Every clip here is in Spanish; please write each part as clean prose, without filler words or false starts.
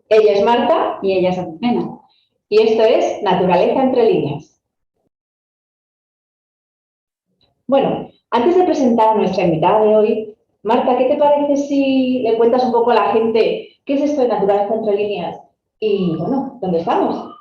Ella es Marta Y ella es Azucena. y esto es Naturaleza entre líneas. Bueno, antes de presentar a nuestra invitada de hoy, Marta, ¿qué te parece si le cuentas un poco a la gente qué es esto de Naturaleza entre líneas? Y bueno, ¿dónde estamos?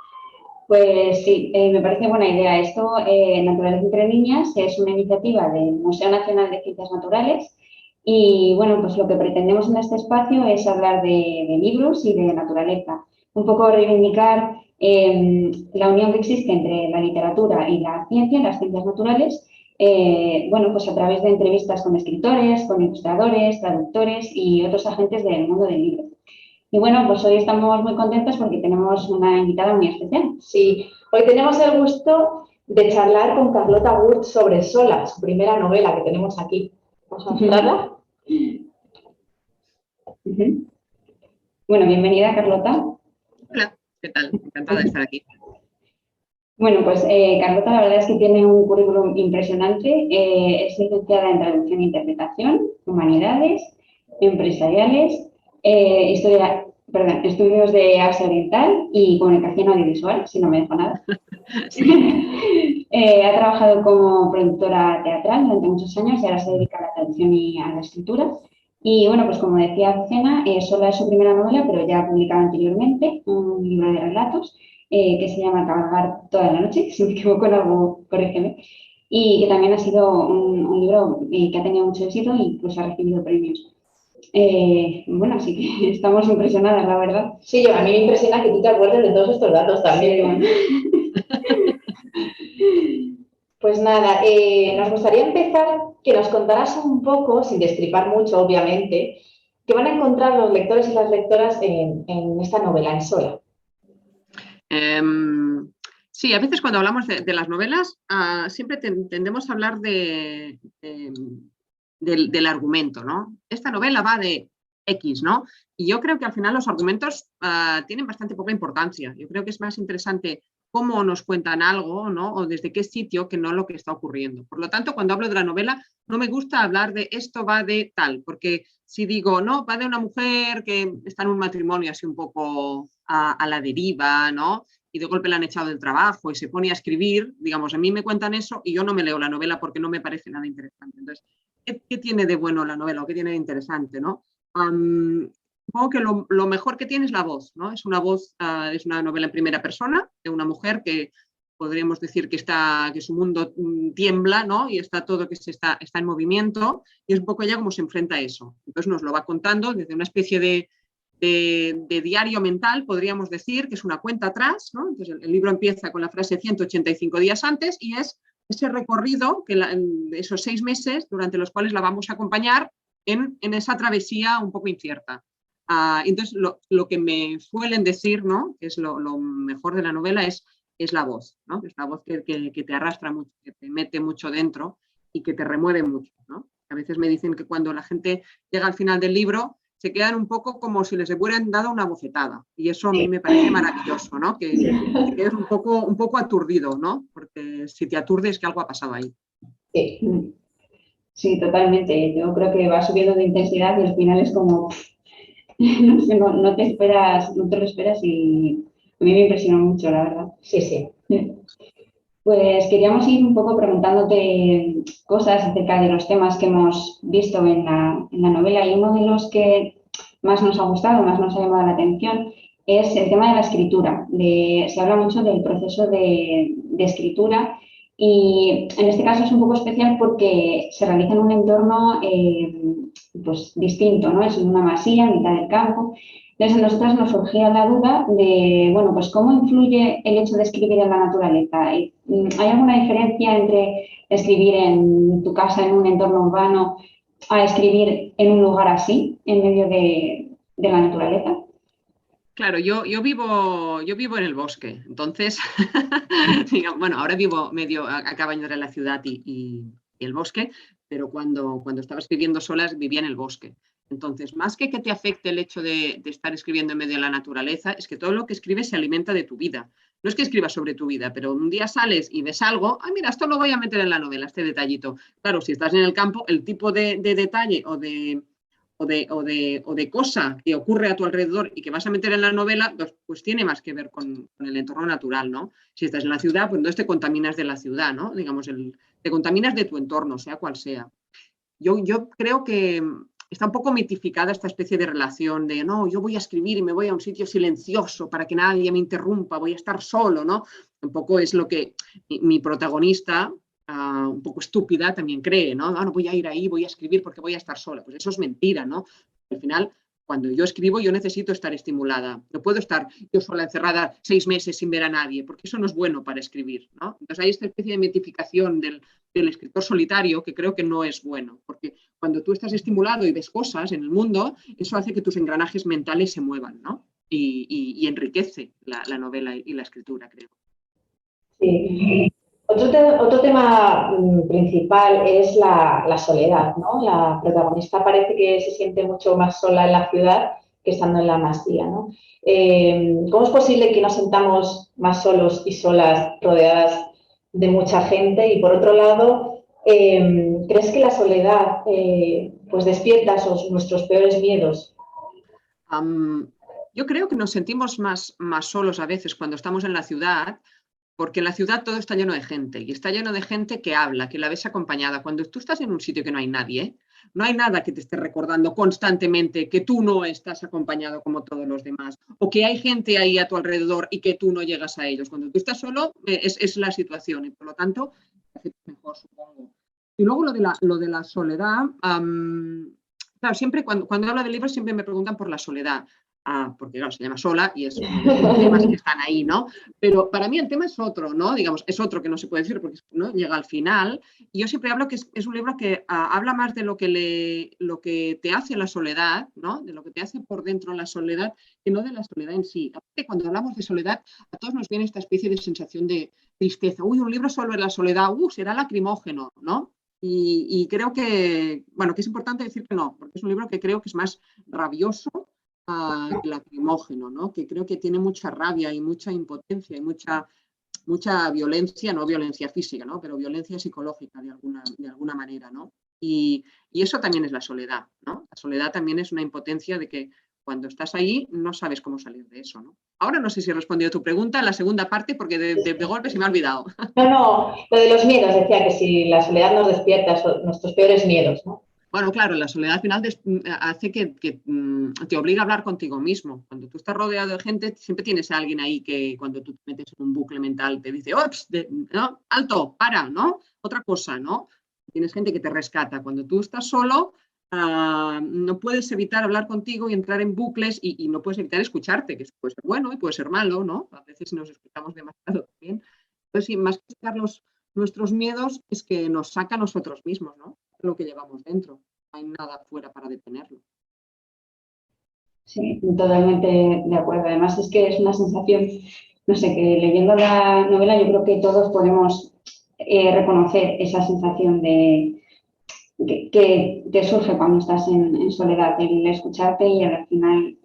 Pues sí, me parece buena idea. Esto, Naturaleza entre Niñas, es una iniciativa del Museo Nacional de Ciencias Naturales y bueno, pues lo que pretendemos en este espacio es hablar de libros y de naturaleza. Un poco reivindicar la unión que existe entre la literatura y la ciencia, las ciencias naturales, bueno, pues a través de entrevistas con escritores, con ilustradores, traductores y otros agentes del mundo del libro. Y bueno, pues hoy estamos muy contentos porque tenemos una invitada muy especial. Sí, hoy tenemos el gusto de charlar con Carlota Wurth sobre Sola, su primera novela que tenemos aquí. ¿Vamos a mostrarla? Bueno, bienvenida, Carlota. Hola, ¿qué tal? Encantada de estar aquí. Bueno, pues Carlota la verdad es que tiene un currículum impresionante. Es licenciada en Traducción e Interpretación, Humanidades, Empresariales, Estudios de Asia Oriental y Comunicación Audiovisual, si no me dejo nada. Sí. Ha trabajado como productora teatral durante muchos años y ahora se dedica a la traducción y a la escritura. Y bueno, pues como decía Azucena, Sola es su primera novela, pero ya ha publicado anteriormente un libro de relatos que se llama Cabalgar toda la noche, si me equivoco en algo, corrígeme, y que también ha sido un libro que ha tenido mucho éxito y pues ha recibido premios. Bueno, así que estamos impresionadas, la verdad. Sí, a mí me impresiona que tú te acuerdes de todos estos datos también. Pues nada, nos gustaría empezar que nos contaras un poco, sin destripar mucho, obviamente, qué van a encontrar los lectores y las lectoras en esta novela, en Sola. Sí, a veces cuando hablamos de las novelas, siempre tendemos a hablar del argumento, ¿no? Esta novela va de X, ¿no? Y yo creo que al final los argumentos tienen bastante poca importancia. Yo creo que es más interesante cómo nos cuentan algo, ¿no? O desde qué sitio, que no lo que está ocurriendo. Por lo tanto, cuando hablo de la novela, no me gusta hablar de esto va de tal, porque si digo, no, va de una mujer que está en un matrimonio así un poco a la deriva, ¿no? Y de golpe la han echado del trabajo y se pone a escribir, digamos, a mí me cuentan eso y yo no me leo la novela porque no me parece nada interesante. Entonces, ¿qué tiene de bueno la novela o qué tiene de interesante, ¿no? Supongo que lo mejor que tiene es la voz, ¿no? Es una voz, es una novela en primera persona de una mujer que podríamos decir que su mundo tiembla, ¿no? Y está todo que está en movimiento y es un poco ella cómo se enfrenta a eso. Entonces nos lo va contando desde una especie de diario mental, podríamos decir, que es una cuenta atrás, ¿no? Entonces el libro empieza con la frase 185 días antes y es ese recorrido, en esos 6 meses durante los cuales la vamos a acompañar en esa travesía un poco incierta. Entonces lo que me suelen decir, ¿no? Que es lo mejor de la novela, es la voz, ¿no? Es la voz que te arrastra mucho, que te mete mucho dentro y que te remueve mucho, ¿no? A veces me dicen que cuando la gente llega al final del libro se quedan un poco como si les hubieran dado una bofetada. Y eso a mí me parece maravilloso, ¿no? Que te quedes un poco aturdido, ¿no? Porque si te aturdes, que algo ha pasado ahí. Sí. Sí, totalmente. Yo creo que va subiendo de intensidad y al final es como, no sé, no te esperas, no te lo esperas y a mí me impresionó mucho, la verdad. Sí, sí. Pues queríamos ir un poco preguntándote cosas acerca de los temas que hemos visto en la novela y uno de los que más nos ha gustado, más nos ha llamado la atención, es el tema de la escritura. Se habla mucho del proceso de escritura y en este caso es un poco especial porque se realiza en un entorno pues, distinto, ¿no? Es en una masía, en mitad del campo. Entonces, a nosotras nos surgía la duda de, bueno, pues cómo influye el hecho de escribir en la naturaleza. ¿Hay alguna diferencia entre escribir en tu casa, en un entorno urbano, a escribir en un lugar así, en medio de la naturaleza? Claro, yo vivo en el bosque, entonces, bueno, ahora vivo medio a caballo entre la ciudad y el bosque, pero cuando estaba escribiendo solas vivía en el bosque. Entonces, más que te afecte el hecho de estar escribiendo en medio de la naturaleza, es que todo lo que escribes se alimenta de tu vida. No es que escribas sobre tu vida, pero un día sales y ves algo, mira, esto lo voy a meter en la novela, este detallito. Claro, si estás en el campo, el tipo de detalle o de cosa que ocurre a tu alrededor y que vas a meter en la novela, pues tiene más que ver con el entorno natural, ¿no? Si estás en la ciudad, pues entonces te contaminas de la ciudad, ¿no? Digamos, te contaminas de tu entorno, sea cual sea. Yo creo que está un poco mitificada esta especie de relación de, no, yo voy a escribir y me voy a un sitio silencioso para que nadie me interrumpa, voy a estar solo, ¿no? Un poco es lo que mi protagonista, un poco estúpida, también cree, ¿no? No voy a ir ahí, voy a escribir porque voy a estar sola. Pues eso es mentira, ¿no? Al final, cuando yo escribo, yo necesito estar estimulada. No puedo estar yo sola encerrada 6 meses sin ver a nadie, porque eso no es bueno para escribir, ¿no? Entonces hay esta especie de mitificación del escritor solitario que creo que no es bueno, porque cuando tú estás estimulado y ves cosas en el mundo, eso hace que tus engranajes mentales se muevan, ¿no? Y enriquece la novela y la escritura, creo. Sí. Otro tema principal es la soledad, ¿no? La protagonista parece que se siente mucho más sola en la ciudad que estando en la masía, ¿no? ¿Cómo es posible que nos sintamos más solos y solas rodeadas de mucha gente? Y por otro lado, ¿crees que la soledad pues despierta nuestros peores miedos? Yo creo que nos sentimos más solos a veces cuando estamos en la ciudad, porque en la ciudad todo está lleno de gente y está lleno de gente que habla, que la ves acompañada. Cuando tú estás en un sitio que no hay nadie, no hay nada que te esté recordando constantemente que tú no estás acompañado como todos los demás o que hay gente ahí a tu alrededor y que tú no llegas a ellos. Cuando tú estás solo es la situación y por lo tanto te hace mejor, supongo. Y luego lo de la soledad, claro, siempre cuando hablo de libros siempre me preguntan por la soledad. Porque claro, se llama Sola y es uno de los temas que están ahí, ¿no? Pero para mí el tema es otro, ¿no? Digamos, es otro que no se puede decir porque ¿no? Llega al final. Y yo siempre hablo que es un libro que habla más de lo que te hace la soledad, ¿no? De lo que te hace por dentro la soledad, que no de la soledad en sí. Aparte, cuando hablamos de soledad, a todos nos viene esta especie de sensación de tristeza. Uy, un libro solo de la soledad, será lacrimógeno, ¿no? Y creo que, bueno, que es importante decir que no, porque es un libro que creo que es más rabioso lacrimógeno, ¿no? Que creo que tiene mucha rabia y mucha impotencia y mucha violencia, no violencia física, ¿no? Pero violencia psicológica de alguna manera, ¿no? Y eso también es la soledad, ¿no? La soledad también es una impotencia de que cuando estás ahí no sabes cómo salir de eso, ¿no? Ahora no sé si he respondido a tu pregunta en la segunda parte porque de golpe se me ha olvidado. No, lo de los miedos, decía que si la soledad nos despierta nuestros peores miedos, ¿no? Bueno, claro, la soledad al final hace que te obliga a hablar contigo mismo. Cuando tú estás rodeado de gente, siempre tienes a alguien ahí que cuando tú te metes en un bucle mental te dice, ¡ops! ¿No? ¡Alto! ¡Para! ¿No? Otra cosa, ¿no? Tienes gente que te rescata. Cuando tú estás solo, no puedes evitar hablar contigo y entrar en bucles y no puedes evitar escucharte, que puede ser bueno y puede ser malo, ¿no? A veces nos escuchamos demasiado también. Entonces, sí, más que sacar nuestros miedos, es que nos saca a nosotros mismos, ¿no? Lo que llevamos dentro. No hay nada fuera para detenerlo. Sí, totalmente de acuerdo. Además es que es una sensación, no sé, que leyendo la novela yo creo que todos podemos reconocer esa sensación de que te surge cuando estás en soledad, el escucharte y al final,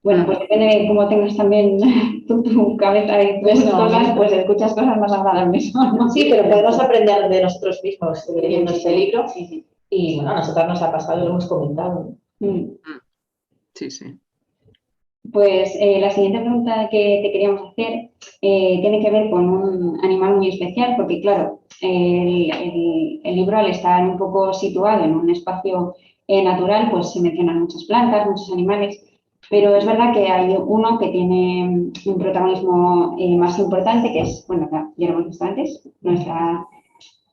bueno, pues depende de cómo tengas también tu cabeza y tus cosas, pues escuchas cosas más agradables, ¿no? Sí, pero podemos aprender de nosotros mismos leyendo este libro. Sí. Y bueno, a nosotros nos ha pasado y lo hemos comentado. Sí, sí. Pues la siguiente pregunta que te queríamos hacer tiene que ver con un animal muy especial, porque claro, el libro al estar un poco situado en un espacio natural, pues se mencionan muchas plantas, muchos animales, pero es verdad que hay uno que tiene un protagonismo más importante, que es, bueno, ya lo hemos visto antes, nuestra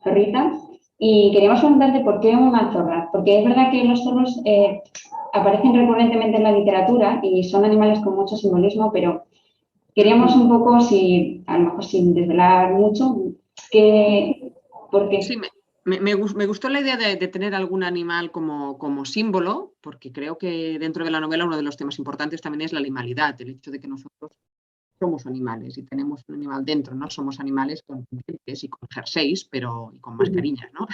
zorrita. Y queríamos preguntarte por qué una zorra, porque es verdad que los zorros aparecen recurrentemente en la literatura y son animales con mucho simbolismo, pero queríamos un poco, si a lo mejor sin desvelar mucho, ¿por qué? Sí, me gustó la idea de tener algún animal como símbolo, porque creo que dentro de la novela uno de los temas importantes también es la animalidad, el hecho de que nosotros somos animales y tenemos un animal dentro, ¿no? Somos animales con dientes y con jerseys, y con mascarillas, ¿no?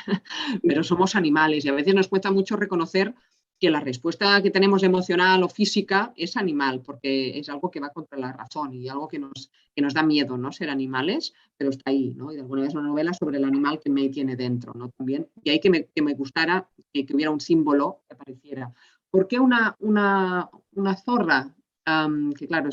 Pero somos animales y a veces nos cuesta mucho reconocer que la respuesta que tenemos emocional o física es animal, porque es algo que va contra la razón y algo que nos da miedo, ¿no? Ser animales, pero está ahí, ¿no? Y de alguna vez es una novela sobre el animal que me tiene dentro, ¿no? También, y ahí que me gustara que hubiera un símbolo que apareciera. ¿Por qué una zorra? Que claro,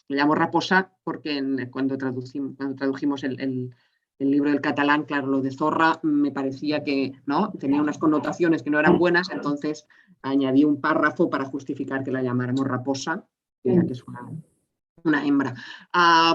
le llamo raposa porque cuando tradujimos el libro del catalán, claro, lo de zorra me parecía que ¿no? tenía unas connotaciones que no eran buenas, entonces añadí un párrafo para justificar que la llamáramos raposa, ya que es una hembra.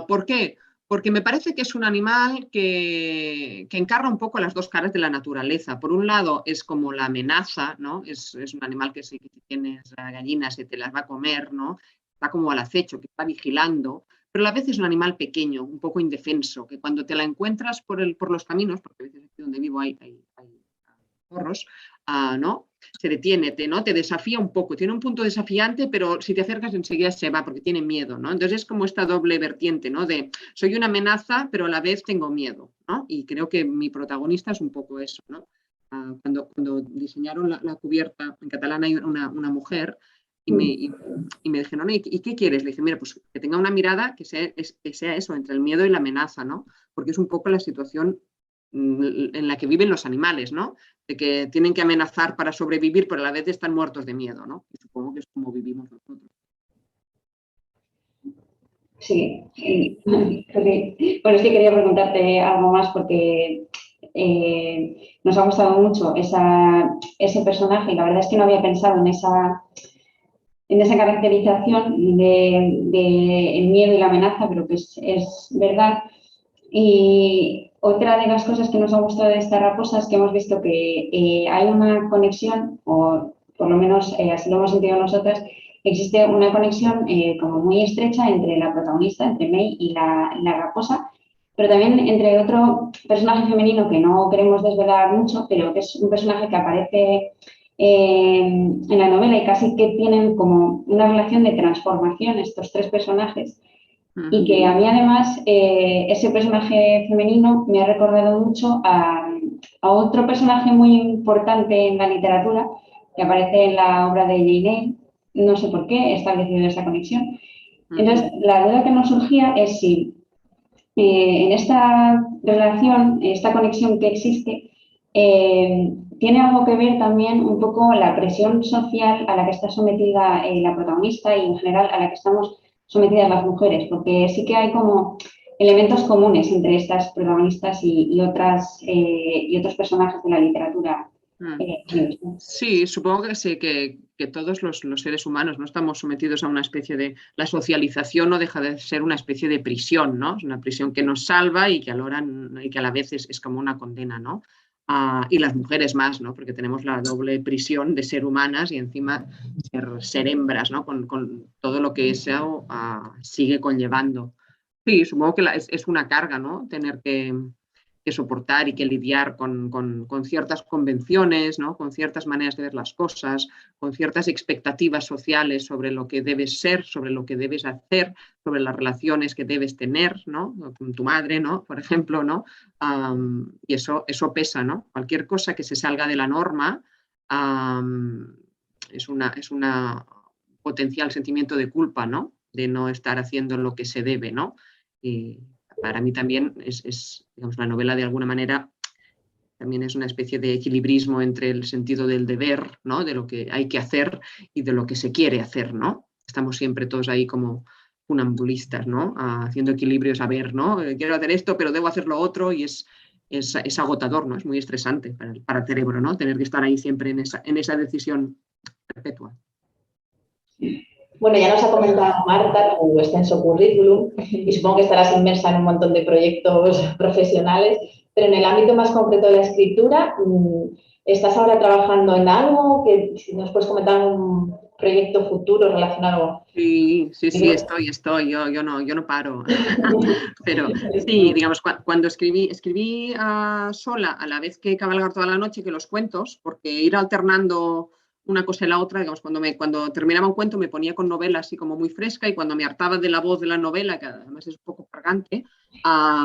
¿Por qué? Porque me parece que es un animal que encarna un poco las dos caras de la naturaleza. Por un lado es como la amenaza, ¿no? Es un animal que si tienes gallinas se te las va a comer, ¿no? Está como al acecho, que está vigilando, pero a la vez es un animal pequeño, un poco indefenso, que cuando te la encuentras por los caminos, porque a veces aquí donde vivo hay zorros, ¿no? Se detiene, ¿no? Te desafía un poco, tiene un punto desafiante, pero si te acercas enseguida se va porque tiene miedo, ¿no? Entonces es como esta doble vertiente, ¿no? De soy una amenaza, pero a la vez tengo miedo, ¿no? Y creo que mi protagonista es un poco eso, ¿no? Cuando diseñaron la cubierta, en catalán hay una mujer y me dijeron, ¿no? ¿Y qué quieres? Le dije, mira, pues que tenga una mirada que sea eso, entre el miedo y la amenaza, ¿no? Porque es un poco la situación en la que viven los animales, ¿no? De que tienen que amenazar para sobrevivir, pero a la vez están muertos de miedo, ¿no? Y supongo que es como vivimos nosotros. Sí, bueno, sí quería preguntarte algo más porque nos ha gustado mucho ese personaje y la verdad es que no había pensado en esa caracterización de el miedo y la amenaza, pero que es verdad. Y otra de las cosas que nos ha gustado de esta raposa es que hemos visto que hay una conexión, o por lo menos así lo hemos sentido nosotras, existe una conexión como muy estrecha entre la protagonista, entre May y la raposa, pero también entre otro personaje femenino que no queremos desvelar mucho, pero que es un personaje que aparece en la novela y casi que tienen como una relación de transformación estos tres personajes. Y que a mí además ese personaje femenino me ha recordado mucho a otro personaje muy importante en la literatura que aparece en la obra de Jane Eyre. No sé por qué he establecido esa conexión. Entonces, la duda que nos surgía es si en esta relación, esta conexión que existe, tiene algo que ver también un poco la presión social a la que está sometida la protagonista y en general a la que estamos sometidas las mujeres, porque sí que hay como elementos comunes entre estas protagonistas y otros personajes de la literatura. Sí, supongo que sí, que todos los seres humanos no estamos sometidos a una especie de... La socialización no deja de ser una especie de prisión, ¿no? Es una prisión que nos salva y que a la vez es como una condena, ¿no? Y las mujeres más, ¿no? Porque tenemos la doble prisión de ser humanas y encima ser hembras, ¿no? Con todo lo que eso sigue conllevando. Sí, supongo que es una carga, ¿no? Tener que soportar y que lidiar con ciertas convenciones, ¿no? Con ciertas maneras de ver las cosas, con ciertas expectativas sociales sobre lo que debes ser, sobre lo que debes hacer, sobre las relaciones que debes tener, ¿no? Con tu madre, ¿no? Por ejemplo, ¿no? Y eso pesa, ¿no? Cualquier cosa que se salga de la norma es una potencial sentimiento de culpa, ¿no? De no estar haciendo lo que se debe, ¿no? Y para mí también digamos, la novela de alguna manera también es una especie de equilibrismo entre el sentido del deber, ¿no? De lo que hay que hacer y de lo que se quiere hacer, ¿no? Estamos siempre todos ahí como funambulistas, ¿no? Haciendo equilibrios, a ver, ¿no? Quiero hacer esto, pero debo hacer lo otro y es agotador, ¿no? Es muy estresante para el cerebro, ¿no? Tener que estar ahí siempre en esa decisión perpetua. Bueno, ya nos ha comentado Marta tu extenso currículum y supongo que estarás inmersa en un montón de proyectos profesionales, pero en el ámbito más concreto de la escritura, ¿estás ahora trabajando en algo? Que si nos puedes comentar un proyecto futuro relacionado. Sí, estoy, yo no paro. Pero sí, digamos, cuando escribí sola a la vez que cabalgar toda la noche que los cuentos, porque ir alternando una cosa y la otra, digamos, cuando terminaba un cuento me ponía con novela así como muy fresca y cuando me hartaba de la voz de la novela, que además es un poco cargante,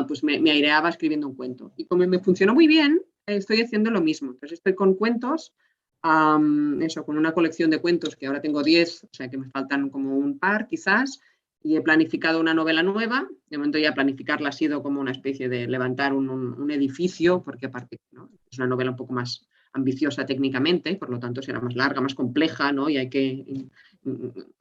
pues me aireaba escribiendo un cuento. Y como me funcionó muy bien, estoy haciendo lo mismo. Entonces estoy con cuentos, con una colección de cuentos que ahora tengo 10, o sea que me faltan como un par quizás, y he planificado una novela nueva. De momento ya planificarla ha sido como una especie de levantar un edificio, porque aparte, ¿no? Es una novela un poco más ambiciosa técnicamente, por lo tanto será más larga, más compleja, ¿no? Y hay que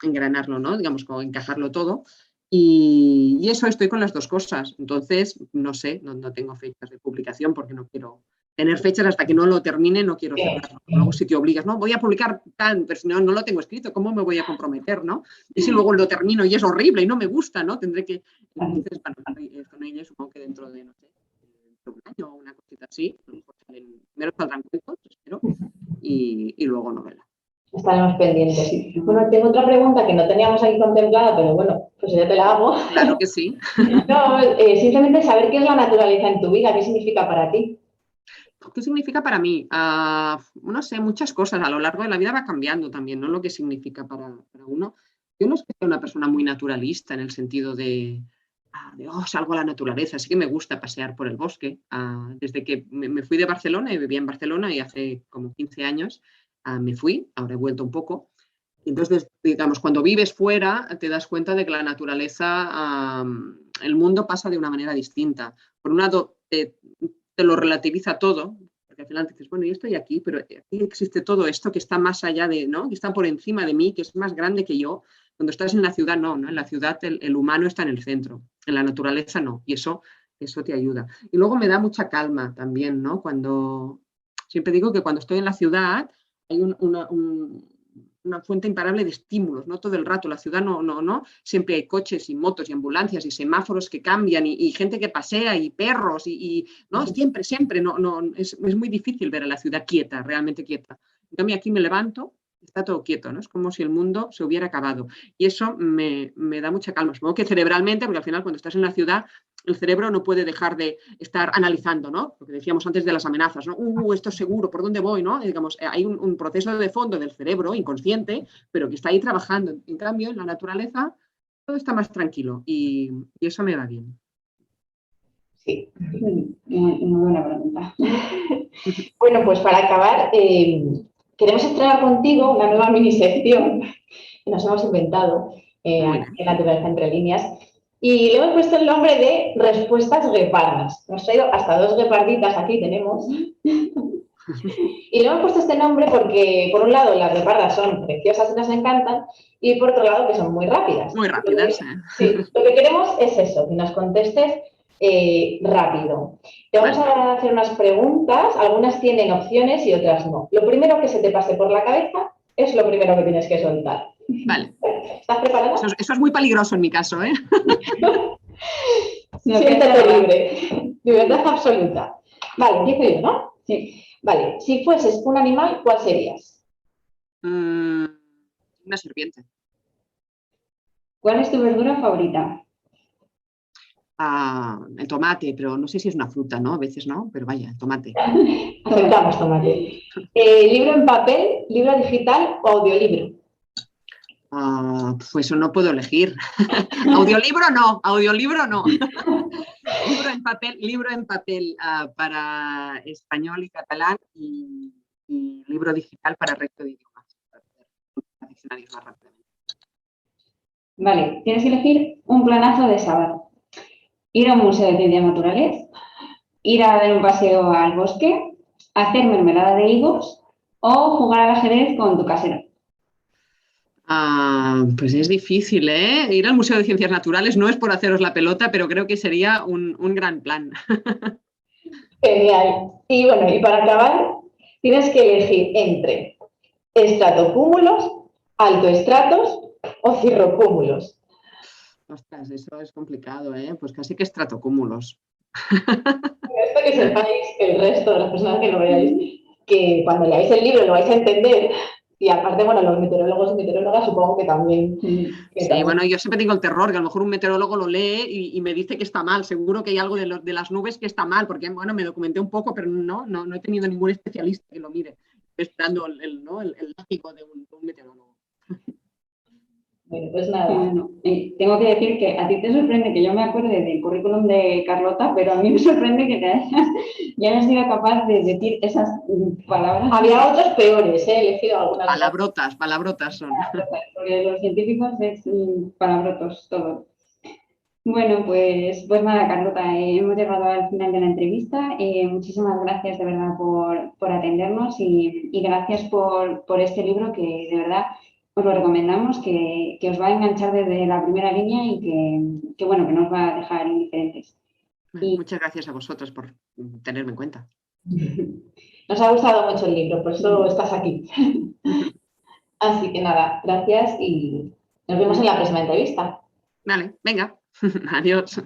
engranarlo, ¿no? Digamos, como encajarlo todo. Y eso, estoy con las dos cosas. Entonces, no sé, no tengo fechas de publicación porque no quiero tener fechas hasta que no lo termine, no quiero cerrarlo. Luego si te obligas, no, voy a publicar tan, pero si no lo tengo escrito, ¿cómo me voy a comprometer, no? Y si luego lo termino y es horrible y no me gusta, ¿no? Tendré que... Entonces, bueno, con ella supongo que dentro de, no sé, un año o una cosita así, primero saldrán cuentos, espero, y luego novela. Estaremos pendientes. Bueno, tengo otra pregunta que no teníamos ahí contemplada, pero bueno, pues ya te la hago. Claro que sí. No, simplemente saber qué es la naturaleza en tu vida, qué significa para ti. ¿Qué significa para mí? No sé, muchas cosas. A lo largo de la vida va cambiando también, ¿no? Lo que significa para uno. Yo no es que sea una persona muy naturalista en el sentido de salgo a la naturaleza. Sí que me gusta pasear por el bosque. Desde que me fui de Barcelona, y vivía en Barcelona y hace como 15 años me fui, ahora he vuelto un poco. Entonces, digamos, cuando vives fuera, te das cuenta de que la naturaleza, el mundo pasa de una manera distinta. Por un lado, te lo relativiza todo, porque al final dices, bueno, yo estoy aquí, pero aquí existe todo esto que está más allá de, ¿no? Que está por encima de mí, que es más grande que yo. Cuando estás en la ciudad, no, ¿no? En la ciudad el humano está en el centro, en la naturaleza no, y eso te ayuda. Y luego me da mucha calma también, ¿no? Siempre digo que cuando estoy en la ciudad hay una fuente imparable de estímulos, ¿no? Todo el rato, la ciudad no. Siempre hay coches y motos y ambulancias y semáforos que cambian y gente que pasea y perros ¿no? Siempre, es muy difícil ver a la ciudad quieta, realmente quieta. En cambio, aquí me levanto, está todo quieto, ¿no? Es como si el mundo se hubiera acabado. Y eso me da mucha calma. Supongo que cerebralmente, porque al final cuando estás en la ciudad, el cerebro no puede dejar de estar analizando, ¿no? Lo que decíamos antes de las amenazas, ¿no? Esto es seguro, ¿por dónde voy, no? Digamos, hay un proceso de fondo del cerebro inconsciente, pero que está ahí trabajando. En cambio, en la naturaleza todo está más tranquilo y eso me va bien. Sí. Muy buena pregunta. Bueno, pues para acabar, queremos estrenar contigo una nueva mini sección que nos hemos inventado en Naturaleza entre líneas. Y le hemos puesto el nombre de Respuestas Guepardas. Hemos traído hasta 2 gueparditas aquí, tenemos. Y le hemos puesto este nombre porque, por un lado, las guepardas son preciosas y nos encantan, y por otro lado, que son muy rápidas. Muy rápidas. Sí, lo que queremos es eso, que nos contestes rápido. Te vamos a hacer unas preguntas, algunas tienen opciones y otras no. Lo primero que se te pase por la cabeza es lo primero que tienes que soltar. Vale. ¿Estás preparada? Eso es muy peligroso en mi caso, ¿eh? Siéntete libre. Libertad absoluta. Vale, empiezo yo, ¿no? Sí. Vale, si fueses un animal, ¿cuál serías? Una serpiente. ¿Cuál es tu verdura favorita? El tomate, pero no sé si es una fruta, ¿no? A veces no, pero vaya, el tomate. Aceptamos tomate. ¿Libro en papel, libro digital o audiolibro? Pues eso no puedo elegir. Audiolibro no. Libro en papel para español y catalán y libro digital para el resto de idiomas. Para diccionarios más rápidamente. Vale, tienes que elegir un planazo de sábado. Ir a un museo de ciencias naturales, ir a dar un paseo al bosque, hacer mermelada de higos o jugar al ajedrez con tu casero. Pues es difícil, ¿eh? Ir al Museo de Ciencias Naturales no es por haceros la pelota, pero creo que sería un gran plan. Genial. Y bueno, y para acabar, tienes que elegir entre estratocúmulos, altoestratos o cirrocúmulos. Ostras, eso es complicado, ¿eh? Pues casi que estratocúmulos. Esto que sepáis, el resto de las personas que lo veáis, que cuando leáis el libro lo vais a entender. Y aparte, bueno, los meteorólogos y meteorólogas supongo que también. Sí, bueno, yo siempre tengo el terror, que a lo mejor un meteorólogo lo lee y me dice que está mal. Seguro que hay algo de las nubes que está mal, porque, bueno, me documenté un poco, pero no he tenido ningún especialista que lo mire. Estoy esperando el látigo de un meteorólogo. Bueno, pues nada. Tengo que decir que a ti te sorprende que yo me acuerde del currículum de Carlota, pero a mí me sorprende que ya hayas sido capaz de decir esas palabras. Había otros peores, he elegido algunas. Palabrotas son. Porque los científicos es palabrotos todo. Bueno, pues nada, Carlota, hemos llegado al final de la entrevista. Muchísimas gracias de verdad por atendernos y gracias por este libro que de verdad os lo recomendamos, que os va a enganchar desde la primera línea y que bueno, que no os va a dejar indiferentes. Bueno, Y muchas gracias a vosotros por tenerme en cuenta. Nos ha gustado mucho el libro, por eso estás aquí. Así que nada, gracias y nos vemos en la próxima entrevista. Vale, venga, adiós.